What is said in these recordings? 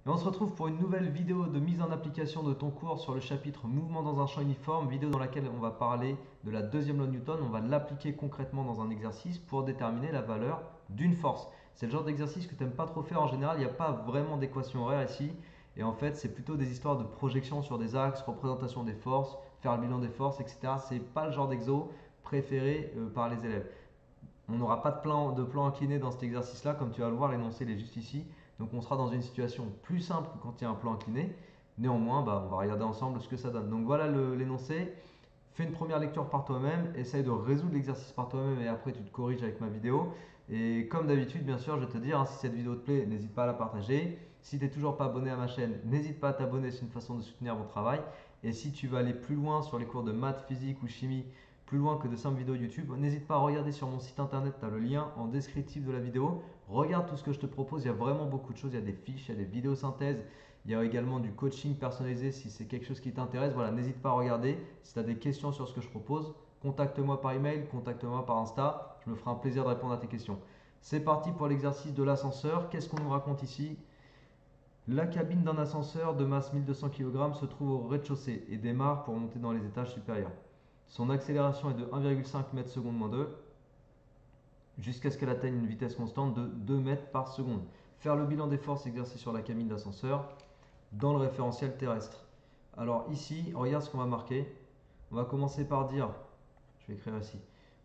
Et on se retrouve pour une nouvelle vidéo de mise en application de ton cours sur le chapitre Mouvement dans un champ uniforme, vidéo dans laquelle on va parler de la deuxième loi de Newton. On va l'appliquer concrètement dans un exercice pour déterminer la valeur d'une force. C'est le genre d'exercice que tu n'aimes pas trop faire en général, il n'y a pas vraiment d'équation horaire ici. Et en fait, c'est plutôt des histoires de projection sur des axes, représentation des forces, faire le bilan des forces, etc. C'est pas le genre d'exo préféré par les élèves. On n'aura pas de plan incliné dans cet exercice-là, comme tu vas le voir, l'énoncé est juste ici. Donc on sera dans une situation plus simple que quand il y a un plan incliné. Néanmoins, on va regarder ensemble ce que ça donne. Donc voilà l'énoncé. Fais une première lecture par toi-même, essaye de résoudre l'exercice par toi-même et après tu te corriges avec ma vidéo. Et comme d'habitude, bien sûr, je vais te dire, si cette vidéo te plaît, n'hésite pas à la partager. Si tu n'es toujours pas abonné à ma chaîne, n'hésite pas à t'abonner, c'est une façon de soutenir mon travail. Et si tu veux aller plus loin sur les cours de maths, physique ou chimie, plus loin que de simples vidéos YouTube, n'hésite pas à regarder sur mon site internet, tu as le lien en descriptif de la vidéo. Regarde tout ce que je te propose, il y a vraiment beaucoup de choses, il y a des fiches, il y a des vidéos synthèses, il y a également du coaching personnalisé si c'est quelque chose qui t'intéresse. Voilà, n'hésite pas à regarder. Si tu as des questions sur ce que je propose, contacte-moi par email, contacte-moi par Insta, je me ferai un plaisir de répondre à tes questions. C'est parti pour l'exercice de l'ascenseur. Qu'est-ce qu'on nous raconte ici? La cabine d'un ascenseur de masse 1200 kg se trouve au rez-de-chaussée et démarre pour monter dans les étages supérieurs. Son accélération est de 1,5 m/s moins 2 jusqu'à ce qu'elle atteigne une vitesse constante de 2 mètres par seconde. Faire le bilan des forces exercées sur la cabine d'ascenseur dans le référentiel terrestre. Alors ici, regarde ce qu'on va marquer. On va commencer par dire, je vais écrire ici,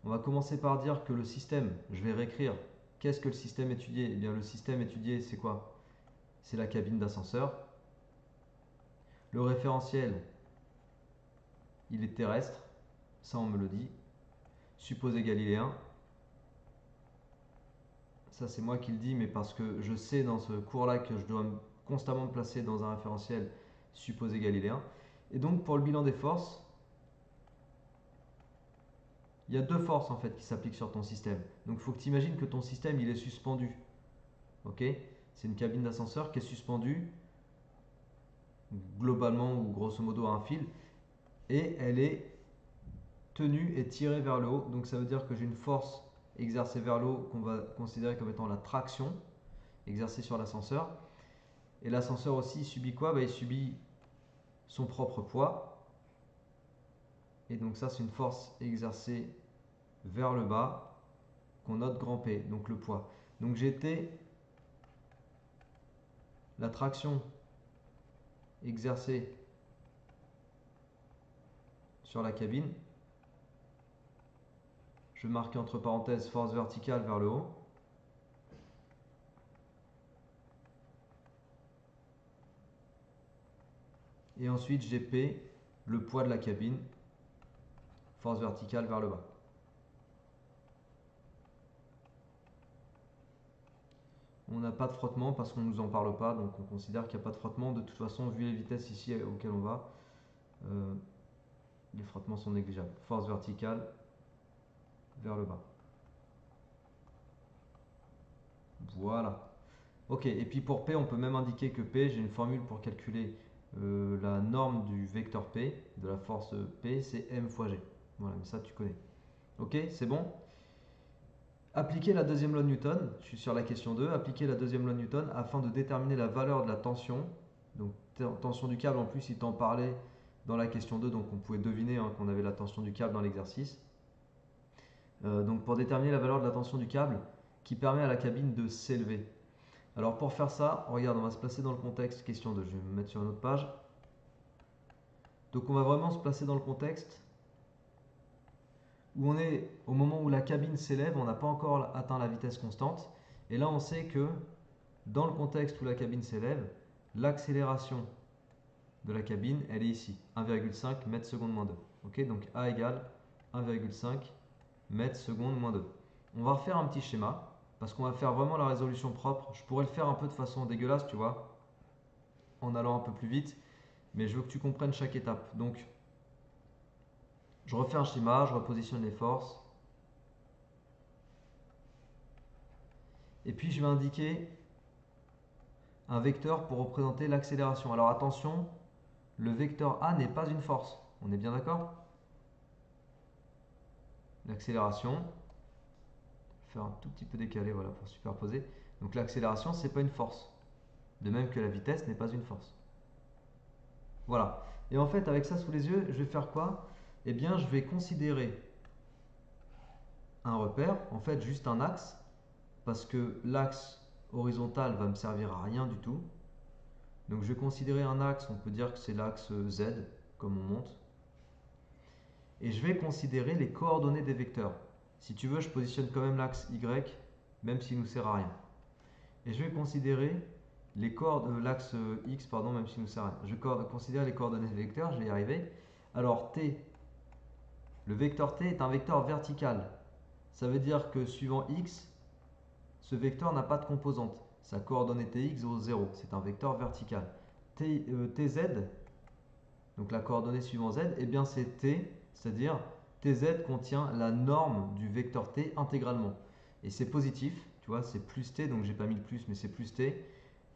on va commencer par dire que le système, je vais réécrire. Qu'est-ce que le système étudié? Eh bien le système étudié, c'est quoi? C'est la cabine d'ascenseur. Le référentiel, il est terrestre. Ça, on me le dit. Supposé galiléen. Ça, c'est moi qui le dis, mais parce que je sais dans ce cours-là que je dois constamment me placer dans un référentiel supposé galiléen. Et donc, pour le bilan des forces, il y a deux forces en fait qui s'appliquent sur ton système. Donc, il faut que tu imagines que ton système, il est suspendu. Ok? C'est une cabine d'ascenseur qui est suspendue, globalement ou grosso modo à un fil, et elle est tenue et tirée vers le haut. Donc, ça veut dire que j'ai une force exercée vers le haut qu'on va considérer comme étant la traction exercée sur l'ascenseur. Et l'ascenseur aussi, il subit quoi? Il subit son propre poids. Et donc ça, c'est une force exercée vers le bas qu'on note grand P, donc le poids. Donc j'ai T, la traction exercée sur la cabine. Je vais marquer entre parenthèses force verticale vers le haut. Et ensuite j'ai P, le poids de la cabine, force verticale vers le bas. On n'a pas de frottement parce qu'on ne nous en parle pas, donc on considère qu'il n'y a pas de frottement. De toute façon, vu les vitesses ici auxquelles on va, les frottements sont négligeables. Force verticale vers le bas. Voilà. Ok, et puis pour P, on peut même indiquer que P, j'ai une formule pour calculer la norme du vecteur P, de la force P, c'est M fois G. Voilà, mais ça tu connais. Ok, c'est bon? Appliquer la deuxième loi de Newton, je suis sur la question 2, appliquer la deuxième loi de Newton afin de déterminer la valeur de la tension. Donc tension du câble, en plus il t'en parlait dans la question 2, donc on pouvait deviner qu'on avait la tension du câble dans l'exercice. Donc pour déterminer la valeur de la tension du câble qui permet à la cabine de s'élever. Alors pour faire ça, regarde, on va se placer dans le contexte, question 2, je vais me mettre sur une autre page. Donc on va vraiment se placer dans le contexte où on est au moment où la cabine s'élève, on n'a pas encore atteint la vitesse constante. Et là on sait que dans le contexte où la cabine s'élève, l'accélération de la cabine, elle est ici, 1,5 mètres seconde moins 2. Ok, donc A égale 1,5 mètres seconde moins 2. On va refaire un petit schéma, parce qu'on va faire vraiment la résolution propre. Je pourrais le faire un peu de façon dégueulasse, tu vois, en allant un peu plus vite, mais je veux que tu comprennes chaque étape. Donc, je refais un schéma, je repositionne les forces, et puis je vais indiquer un vecteur pour représenter l'accélération. Alors attention, le vecteur A n'est pas une force. On est bien d'accord? L'accélération, faire un tout petit peu décalé voilà, pour superposer. Donc l'accélération, c'est pas une force. De même que la vitesse n'est pas une force. Voilà. Et en fait, avec ça sous les yeux, je vais faire quoi? Eh bien, je vais considérer un repère, en fait juste un axe, parce que l'axe horizontal va me servir à rien du tout. Donc je vais considérer un axe, on peut dire que c'est l'axe Z, comme on monte. Et je vais considérer les coordonnées des vecteurs. Si tu veux, je positionne quand même l'axe Y, même s'il ne nous sert à rien. Et je vais considérer l'axe X, pardon, même s'il ne nous sert à rien. Je considère les coordonnées des vecteurs, je vais y arriver. Alors T, le vecteur T est un vecteur vertical. Ça veut dire que suivant X, ce vecteur n'a pas de composante. Sa coordonnée Tx vaut 0. C'est un vecteur vertical. Tz, donc la coordonnée suivant z, eh bien c'est t, c'est-à-dire tz contient la norme du vecteur t intégralement. Et c'est positif, tu vois, c'est plus t, donc j'ai pas mis le plus, mais c'est plus t,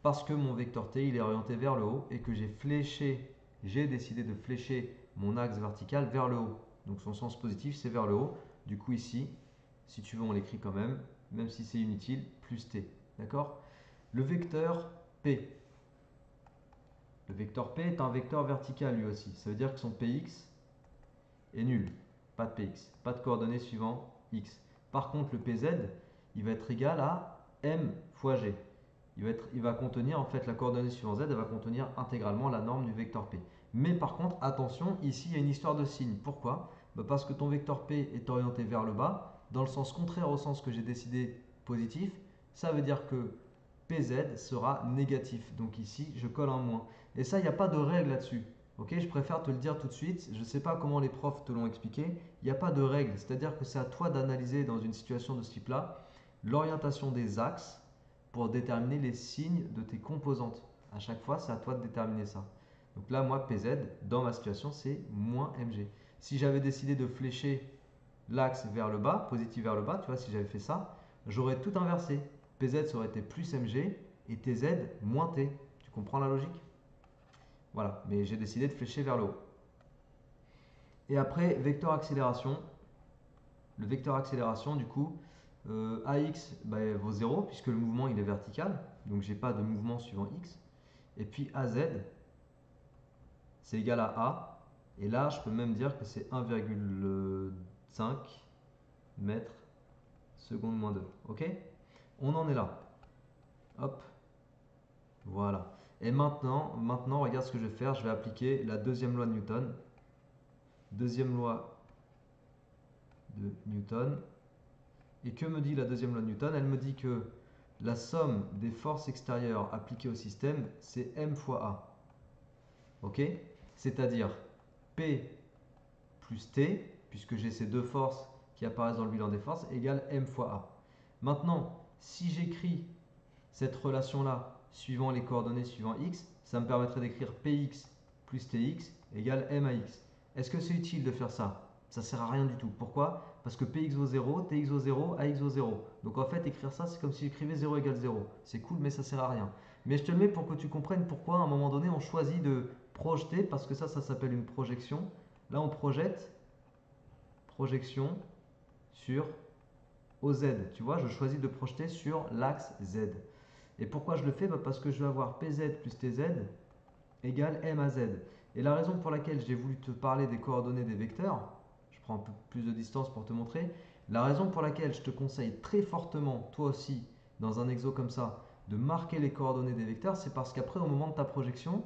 parce que mon vecteur t, il est orienté vers le haut et que j'ai décidé de flécher mon axe vertical vers le haut. Donc son sens positif, c'est vers le haut. Du coup ici, si tu veux, on l'écrit quand même si c'est inutile, plus t. D'accord? Le vecteur p. Le vecteur p est un vecteur vertical lui aussi. Ça veut dire que son px est nul. Pas de px. Pas de coordonnées suivant x. Par contre, le pz, il va être égal à m fois g. Il va contenir, en fait, la coordonnée suivant z, elle va contenir intégralement la norme du vecteur p. Mais par contre, attention, ici, il y a une histoire de signe. Pourquoi? Parce que ton vecteur p est orienté vers le bas, dans le sens contraire au sens que j'ai décidé positif. Ça veut dire que PZ sera négatif. Donc ici, je colle un moins. Et ça, il n'y a pas de règle là-dessus. Ok, je préfère te le dire tout de suite. Je ne sais pas comment les profs te l'ont expliqué. Il n'y a pas de règle. C'est-à-dire que c'est à toi d'analyser dans une situation de ce type-là l'orientation des axes pour déterminer les signes de tes composantes. À chaque fois, c'est à toi de déterminer ça. Donc là, moi, PZ, dans ma situation, c'est moins MG. Si j'avais décidé de flécher l'axe vers le bas, positif vers le bas, tu vois, si j'avais fait ça, j'aurais tout inversé. PZ, ça aurait été plus MG et TZ moins T. Tu comprends la logique? Voilà, mais j'ai décidé de flécher vers le haut. Et après, vecteur accélération. Le vecteur accélération, du coup, AX vaut 0 puisque le mouvement il est vertical, donc j'ai pas de mouvement suivant X. Et puis AZ, c'est égal à A. Et là, je peux même dire que c'est 1,5 mètres seconde moins 2. Ok? On en est là. Hop, voilà. Et maintenant, regarde ce que je vais faire. Je vais appliquer la deuxième loi de Newton. Deuxième loi de Newton. Et que me dit la deuxième loi de Newton? Elle me dit que la somme des forces extérieures appliquées au système, c'est M fois A. Ok? C'est-à-dire P plus T, puisque j'ai ces deux forces qui apparaissent dans le bilan des forces, égale M fois A. Maintenant, si j'écris cette relation-là suivant les coordonnées suivant x, ça me permettrait d'écrire px plus tx égale max. Est-ce que c'est utile de faire ça? Ça ne sert à rien du tout. Pourquoi? Parce que px vaut 0, tx vaut 0, ax vaut 0. Donc en fait, écrire ça, c'est comme si j'écrivais 0 égale 0. C'est cool, mais ça ne sert à rien. Mais je te le mets pour que tu comprennes pourquoi à un moment donné, on choisit de projeter, parce que ça s'appelle une projection. Là, on projette, projection sur OZ. Tu vois, je choisis de projeter sur l'axe Z. Et pourquoi je le fais? Parce que je vais avoir PZ plus TZ égale MAZ. Et la raison pour laquelle j'ai voulu te parler des coordonnées des vecteurs, je prends un peu plus de distance pour te montrer, la raison pour laquelle je te conseille très fortement, toi aussi, dans un exo comme ça, de marquer les coordonnées des vecteurs, c'est parce qu'après, au moment de ta projection,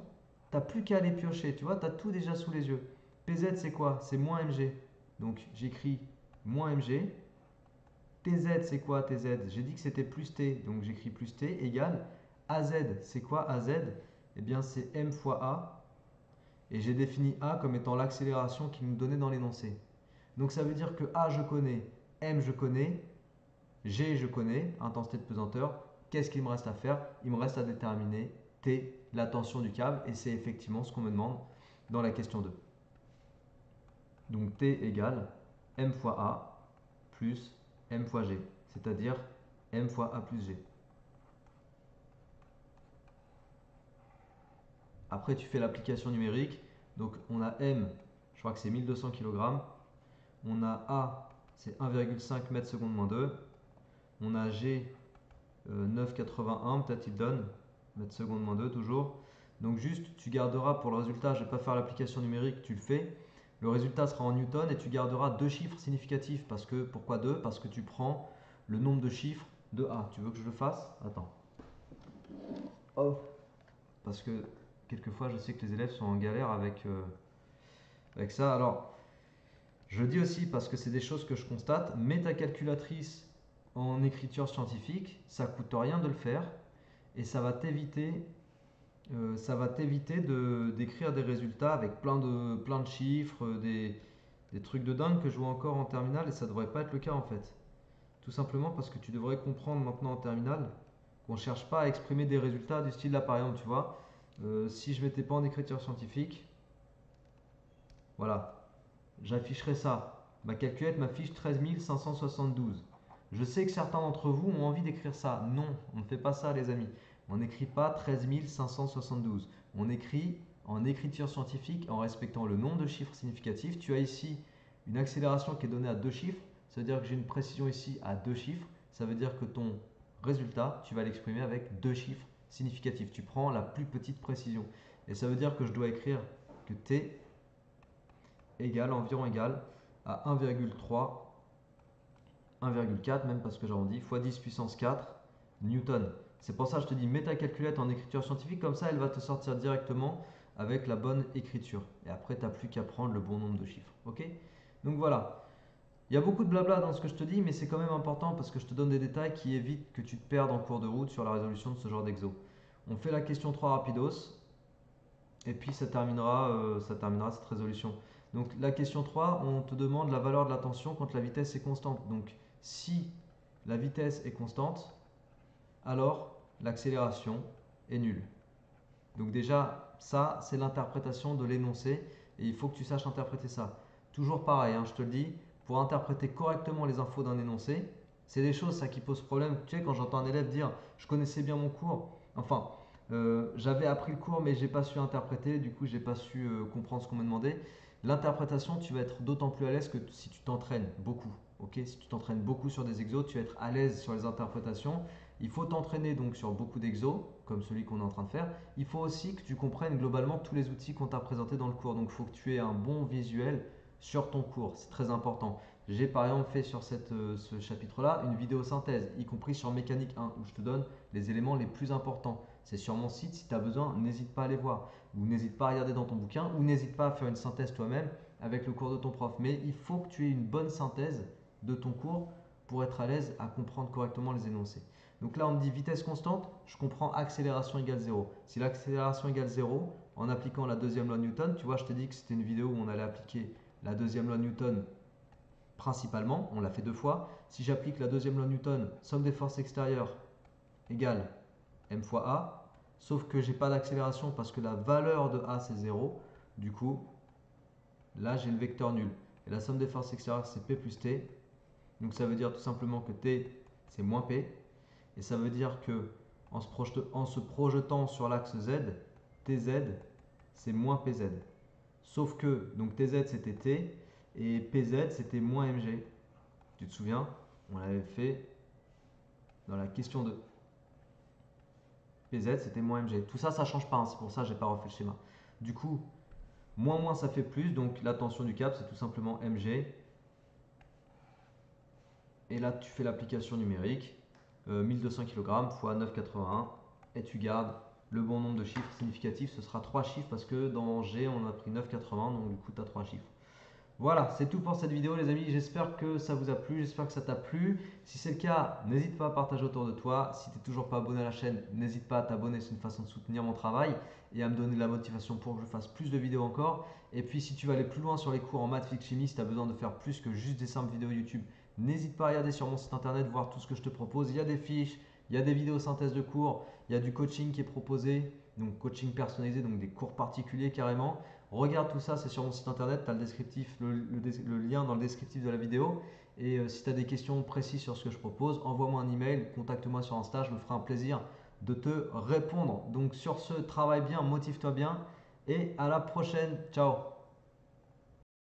tu n'as plus qu'à les piocher, tu vois, tu as tout déjà sous les yeux. PZ, c'est quoi? C'est moins MG. Donc j'écris moins MG. TZ, c'est quoi TZ? J'ai dit que c'était plus T, donc j'écris plus T égale AZ. C'est quoi AZ? Eh bien, c'est M fois A. Et j'ai défini A comme étant l'accélération qu'il nous donnait dans l'énoncé. Donc ça veut dire que A, je connais, M, je connais, G, je connais, intensité de pesanteur. Qu'est-ce qu'il me reste à faire? Il me reste à déterminer T, la tension du câble, et c'est effectivement ce qu'on me demande dans la question 2. Donc T égale M fois A plus M fois G, c'est-à-dire M fois A plus G. Après, tu fais l'application numérique. Donc, on a M, je crois que c'est 1200 kg. On a A, c'est 1,5 m seconde moins 2. On a G, 9,81, peut-être il donne. mettre seconde moins 2 toujours. Donc juste, tu garderas pour le résultat, je ne vais pas faire l'application numérique, tu le fais. Le résultat sera en newton et tu garderas deux chiffres significatifs. Parce que, pourquoi deux? Parce que tu prends le nombre de chiffres de A. Tu veux que je le fasse? Attends. Oh. Parce que quelquefois, je sais que les élèves sont en galère avec ça. Alors, je le dis aussi parce que c'est des choses que je constate. Mets ta calculatrice en écriture scientifique, ça coûte rien de le faire et ça va t'éviter d'écrire des résultats avec plein de chiffres, des trucs de dingue que je vois encore en terminale et ça devrait pas être le cas en fait. Tout simplement parce que tu devrais comprendre maintenant en terminale qu'on ne cherche pas à exprimer des résultats du style là par exemple, tu vois. Si je mettais pas en écriture scientifique, voilà, j'afficherai ça. Ma calculette m'affiche 13 572. Je sais que certains d'entre vous ont envie d'écrire ça. Non, on ne fait pas ça les amis. On n'écrit pas 13 572. On écrit en écriture scientifique en respectant le nombre de chiffres significatifs. Tu as ici une accélération qui est donnée à deux chiffres. Ça veut dire que j'ai une précision ici à deux chiffres. Ça veut dire que ton résultat, tu vas l'exprimer avec deux chiffres significatifs. Tu prends la plus petite précision. Et ça veut dire que je dois écrire que t environ égal à 1,3, 1,4 même parce que j'arrondis, fois 10 puissance 4 newton. C'est pour ça que je te dis, mets ta calculette en écriture scientifique, comme ça elle va te sortir directement avec la bonne écriture. Et après, tu n'as plus qu'à prendre le bon nombre de chiffres. Ok? Donc voilà. Il y a beaucoup de blabla dans ce que je te dis, mais c'est quand même important parce que je te donne des détails qui évitent que tu te perdes en cours de route sur la résolution de ce genre d'exo. On fait la question 3 rapidos. Et puis ça terminera cette résolution. Donc la question 3, on te demande la valeur de la tension quand la vitesse est constante. Donc si la vitesse est constante, alors l'accélération est nulle. Donc déjà, ça c'est l'interprétation de l'énoncé et il faut que tu saches interpréter ça. Toujours pareil, hein, je te le dis, pour interpréter correctement les infos d'un énoncé, c'est des choses ça qui posent problème. Tu sais, quand j'entends un élève dire je connaissais bien mon cours, enfin, j'avais appris le cours mais j'ai pas su interpréter, du coup j'ai pas su comprendre ce qu'on me demandait. L'interprétation, tu vas être d'autant plus à l'aise que si tu t'entraînes beaucoup. Ok, si tu t'entraînes beaucoup sur des exos, tu vas être à l'aise sur les interprétations. Il faut t'entraîner donc sur beaucoup d'exos, comme celui qu'on est en train de faire. Il faut aussi que tu comprennes globalement tous les outils qu'on t'a présentés dans le cours. Donc il faut que tu aies un bon visuel sur ton cours, c'est très important. J'ai par exemple fait sur ce chapitre-là une vidéo synthèse, y compris sur mécanique 1, où je te donne les éléments les plus importants. C'est sur mon site, si tu as besoin, n'hésite pas à aller voir. Ou n'hésite pas à regarder dans ton bouquin, ou n'hésite pas à faire une synthèse toi-même avec le cours de ton prof. Mais il faut que tu aies une bonne synthèse de ton cours pour être à l'aise à comprendre correctement les énoncés. Donc là, on me dit vitesse constante, je comprends accélération égale 0. Si l'accélération égale 0, en appliquant la deuxième loi de Newton, tu vois, je t'ai dit que c'était une vidéo où on allait appliquer la deuxième loi de Newton principalement, on l'a fait deux fois. Si j'applique la deuxième loi de Newton, somme des forces extérieures égale m fois a, sauf que j'ai pas d'accélération parce que la valeur de a c'est 0. Du coup, là j'ai le vecteur nul. Et la somme des forces extérieures c'est p plus t. Donc ça veut dire tout simplement que t c'est moins p. Et ça veut dire que en se projetant sur l'axe z, tz c'est moins pz. Sauf que donc tz c'était t et pz c'était moins mg. Tu te souviens? On l'avait fait dans la question 2. PZ c'était moins mg. Tout ça, ça change pas, hein. C'est pour ça que j'ai pas refait le schéma. Du coup, moins moins ça fait plus, donc la tension du cap c'est tout simplement mg. Et là tu fais l'application numérique, 1200 kg fois 9,81 et tu gardes le bon nombre de chiffres significatifs. Ce sera 3 chiffres parce que dans G on a pris 9,80, donc du coup tu as 3 chiffres. Voilà, c'est tout pour cette vidéo les amis, j'espère que ça vous a plu, j'espère que ça t'a plu. Si c'est le cas, n'hésite pas à partager autour de toi. Si tu n'es toujours pas abonné à la chaîne, n'hésite pas à t'abonner, c'est une façon de soutenir mon travail et à me donner de la motivation pour que je fasse plus de vidéos encore. Et puis si tu veux aller plus loin sur les cours en maths, physique, chimie, si tu as besoin de faire plus que juste des simples vidéos YouTube, n'hésite pas à regarder sur mon site internet, voir tout ce que je te propose. Il y a des fiches, il y a des vidéos synthèse de cours, il y a du coaching qui est proposé, donc coaching personnalisé, donc des cours particuliers carrément. Regarde tout ça, c'est sur mon site internet, tu as le descriptif, le lien dans le descriptif de la vidéo. Et si tu as des questions précises sur ce que je propose, envoie-moi un email, contacte-moi sur Insta, je me ferai un plaisir de te répondre. Donc sur ce, travaille bien, motive-toi bien et à la prochaine. Ciao!